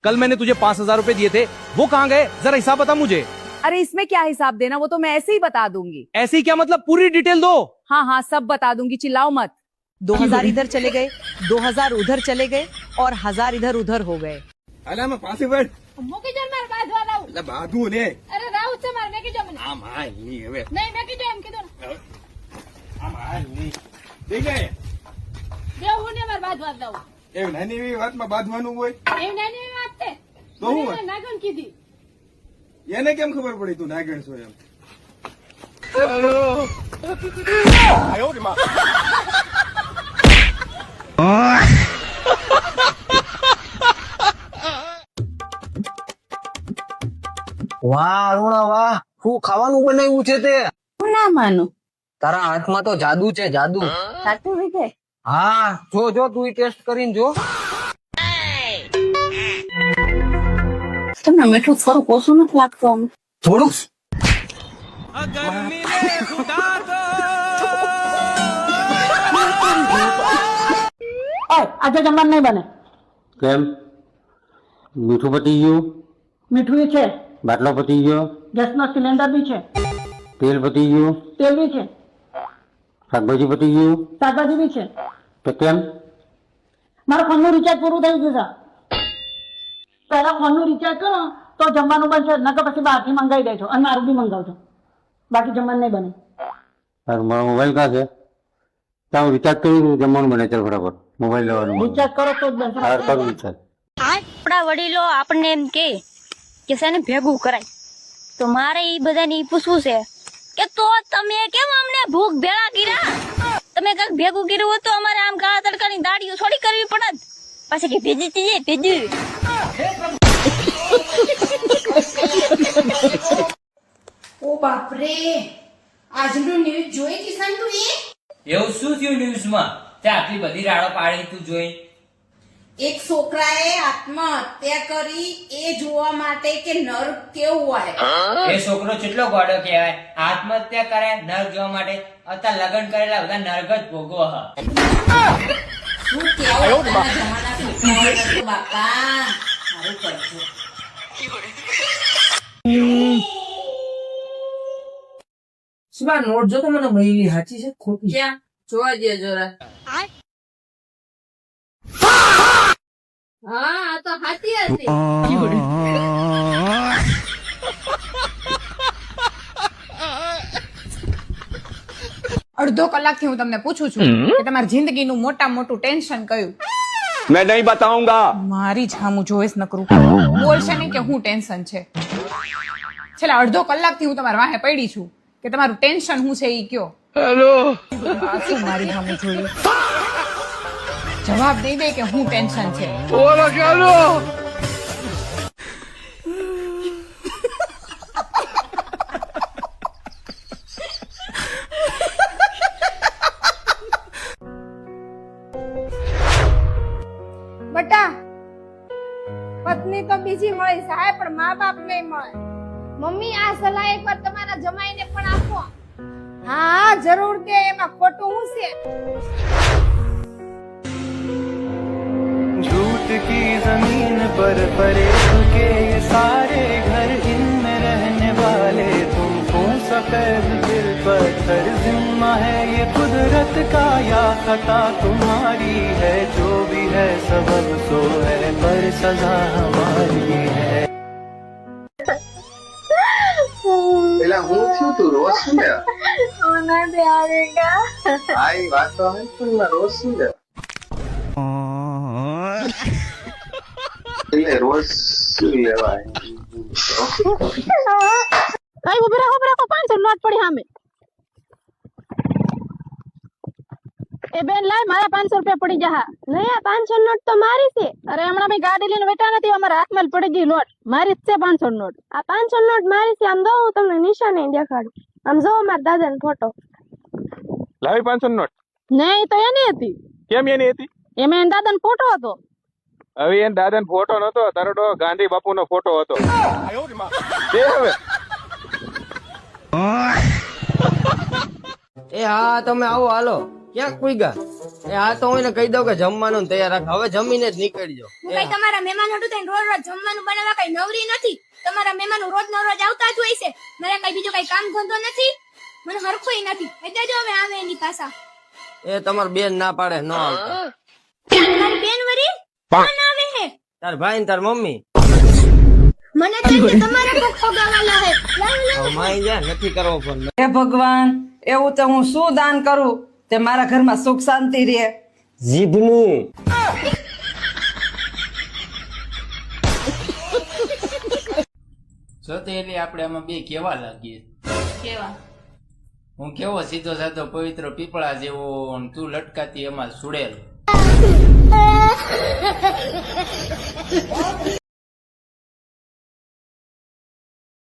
कल मैंने तुझे 5,000 रुपए दिए थे, वो कहाँ गए? जरा हिसाब बता मुझे। अरे इसमें क्या हिसाब देना, वो तो मैं ऐसे ही बता दूंगी। ऐसे ही क्या मतलब? पूरी डिटेल दो। हाँ हाँ सब बता दूंगी, चिल्लाओ मत। 2000 इधर चले गए, 2000 उधर चले गए और 1000 इधर उधर हो गए। અલા માં પાસે વળ મૂકી જો મારે બાંધવા લાવું. એટલે બાંધવું ને અરે રાહુ છે મારે મેકી જો મને. આમ હાલ ની હવે નહીં મેકી જો એમ કીધું ને. આમ હાલ ની થઈ ગયે બેહું ને મારે બાંધવા લાવું. એ નાની એવી વાતમાં બાંધવાનું હોય એવી નાની એવી વાત છે. તો હું મને નાગણ કીધી. એને કેમ ખબર પડી તું નાગણ છો એમ વાહ અરુણા વાહ, શું ખાવાનું બનાવ્યું છે તે? હું ના માનું. તારા હાથમાં તો જાદુ છે, જાદુ. સાચું છે? હા જો જો તું ટેસ્ટ કરીને જો. તમને મીઠું થોડું ઓછું નથી લાગતું? થોડુંક આજે જમવાનું નહીં બને. કેમ? મીઠું પતી ગયું, મીઠું છે, બાટલો પતી ગયો, ગેસનો સિલિન્ડર બી છે, તેલ પતી ગયું, તેલ બી છે, શાકભાજી પતી ગયું. શાકભાજી બી છે. તો કેમ? મારા ફોનનું રિચાર્જ પૂરું થઈ ગયું છે. પહેલા ફોનનું રિચાર્જ કરો તો જમવાનું બનશે, નકર પછી બહારથી મંગાવી દેજો અને મારું બી મંગાવજો, બાકી જમવાનું નહીં બને. તારો મારો મોબાઈલ કાં છે? ત્યાં રિચાર્જ કરી દઉં, જમવાનું બને. ચાલ ફટાફટ મોબાઈલ લેવાનું. રિચાર્જ કરો તો જ બનશે. હા કરું રિચાર્જ. આપણા વડીલો આપણને એમ કે છે ને ભેગું કરાય, તો મારે ઈ બધાને ઈ પૂછવું છે કે તો તમે કેમ અમને ભૂખ ભેળા કર્યા? તમે કઈક ભેગું કર્યું હોત તો અમારે આમ કાળા તડકાની દાડીઓ થોડી કરવી પડત. પાછી કે ભેજી ચીજે ભેજી. ઓ બાપરે, આજનું ન્યૂઝ જોઈ કિશન તું? એવું શું થયું ન્યૂઝમાં તે આટલી બધી રાડો પાડી તું જોઈ? એક છોકરાએ આત્મહત્યા કરી એ જોવા માટે કે નર્ક કેવું હોય. એ છોકરો કેટલો ગોડો કહેવાય, આત્મહત્યા કરે નર્ક જોવા માટે? અત્યારે લગ્ન કરેલા બધા નર્ક જ ભોગવો હ. શું કેવું જમાના છોકરાઓ બાપા, મારું કરજો. શિવા નોટ જો તો મને મળી સાચી છે ખોટી? ક્યાં જોવા દે જરા. હા આ તો હાથી હતી. અડધો કલાકથી હું તમને પૂછું છું કે તમારી જિંદગીનું મોટામાં મોટું ટેન્શન કયું? મેં નહીં બતાઉંગા. મારી જ હામું જોઈશ નકરું બોલશે નહીં કે હું ટેન્શન છે. છેલ્લા અડધો કલાકથી હું તમારા વાહે પડી છું કે તમારું ટેન્શન શું છે ઈ કયો. હેલો શું મારી હામું જોયું? જવાબ દઈ દે કે હું ટેન્શન છે. બટા, પત્ની તો બીજી મળી સાહેબ પણ મા બાપ નહીં મળે. મમ્મી આ સલાહ એકવાર તમારા જમાઈને પણ આપો. હા જરૂર દે, એમાં ખોટું શું છે? झूठ की जमीन पर परेब के ये सारे घर इनमें रहने वाले तुमको सफेद दिल पत्थर जिम्मा है ये कुदरत का या खता तुम्हारी है जो भी है सबब तो है पर सजा हमारी है. પેલા હું થયું તું રોજ શું લે આઈ વાત તો હે તું રોજ શું લે એટલે રોજ શું લેવાય કઈ ઉભી રાખો 500 નોટ પડી સામે. એ બેન લાય, મારા 500 રૂપિયા પડી જા. નહીં આ 500 નોટ તો મારી છે. અરે હમણાં મેં ગાડી લઈને બેઠા નથી, અમારા હાથમાં પડી ગઈ નોટ. મારી જ છે 500 નોટ. આ 500 નોટ મારી છે. આમ જો હું તમને નિશાની દેખાડું. આમ જો મારા દાદાનો ફોટો. લાવી 500 નોટ? નહીં તો એની હતી. કેમ એની હતી? એમાં એના દાદાનો ફોટો હતો. હવે એને દાદાનો ફોટો નતો, તારો તો ગાંધી બાપુનો ફોટો હતો. તે હવે એ હા તમે આવો હાલો ક્યાંક પૂગ્યા એ હા તો હું એને કહી દઉં કે જમવાનું તૈયાર રાખ હવે જમીને જ નીકળજો હું કઈ તમારા મહેમાન હતું તને રોજ રોજ જમવાનું બનાવવા કઈ નવરી નથી તમારા મહેમાનો રોજ નો રોજ આવતા જ હોય છે મારે કઈ બીજું કઈ કામ ધંધો નથી મને હરખું નથી એટલે જો હવે આવે એની પાછા એ તમાર બેન ના પાડે ન આવતા તમારી બેન વરી કોણ આવે હે તાર ભાઈ ને તાર મમ્મી મને તો એમ કે તમારે કોક ખોગાવાલા હે લાવ માઈ જા નથી કરવો ફોન હે ભગવાન એવું તો હું શું દાન કરું તે મારા ઘરમાં સુખ શાંતિ રહે. જીભનું એટલે આપણે આમાં બે કેવા લાગીએ કેવા હું કેવો સીધો સાધો પવિત્ર પીપળા જેવો અને તું લટકાતી એમાં સુડેલ